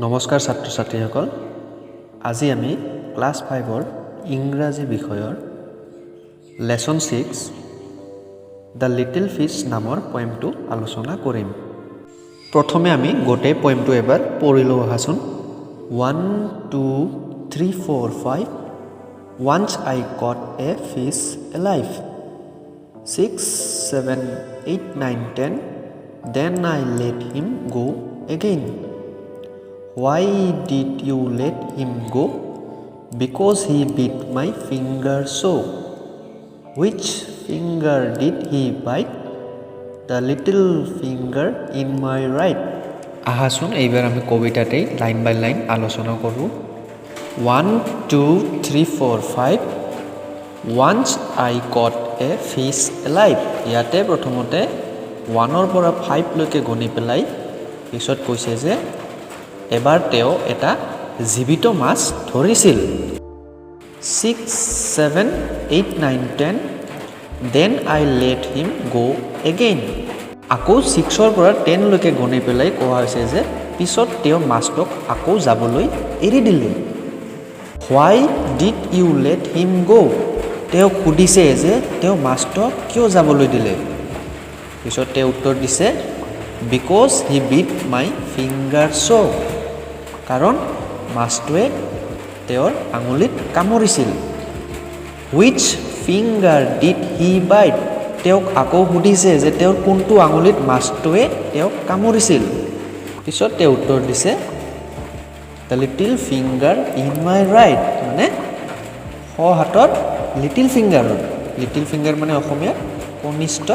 নমস্কাৰ ছাত্ৰ ছাত্ৰীসকল আজি আমি ক্লাছ 5ৰ ইংৰাজী বিষয়ৰ লেসন 6 দ্য লিটল ফিশ নামৰ পয়েমটো আলোচনা কৰিম। প্ৰথমে আমি গোটেই পয়েমটো এবাৰ পঢ়ি লওঁ আহাচোন। 1 2 3 4 5 Once I caught a fish alive 6 7 8 9 10 Then I let him go again. Why did you let him go? Because he bit my finger so. Which finger did he bite? The little finger in my right. আহাচোন এইবাৰ আমি কবিতাতেই line বাই line আলোচনা কৰোঁ। 1 2 3 4 5 Once I caught a fish alive. ইয়াতে প্ৰথমতে 1ৰ পৰা 5 লৈকে গণি পেলাই পিছত কৈছে যে এবাৰ তেওঁ এটা জীৱিত মাছ ধৰিছিল। 6 7 8 9 10 Then I let him go again. আকৌ 6ৰ পৰা 10 লৈকে গণি পেলাই কোৱা হৈছে যে পিছত তেওঁ মাছটোক আকৌ যাবলৈ এৰি দিলে। Why did you let him go? তেওঁ সুধিছে যে তেওঁ মাছটোক কিয় যাবলৈ দিলে। পিছত তেওঁ উত্তৰ দিছে Because he bit my finger so. কাৰণ মাছটোৱে তেওঁৰ আঙুলিত কামুৰিছিল। Which finger did he bite? তেওঁক আকৌ সুধিছে যে তেওঁৰ কোনটো আঙুলিত মাছটোৱে তেওঁক কামুৰিছিল। পিছত তেওঁ উত্তৰ দিছে The little finger in my right. মানে সোঁ হাতৰ লিটিল ফিংগাৰত। লিটিল ফিংগাৰ মানে অসমীয়াত কনিষ্ঠ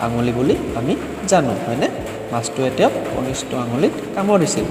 আঙুলি বুলি আমি জানো, হয়নে? মাছটোৱে তেওঁক কনিষ্ঠ আঙুলিত কামুৰিছিল।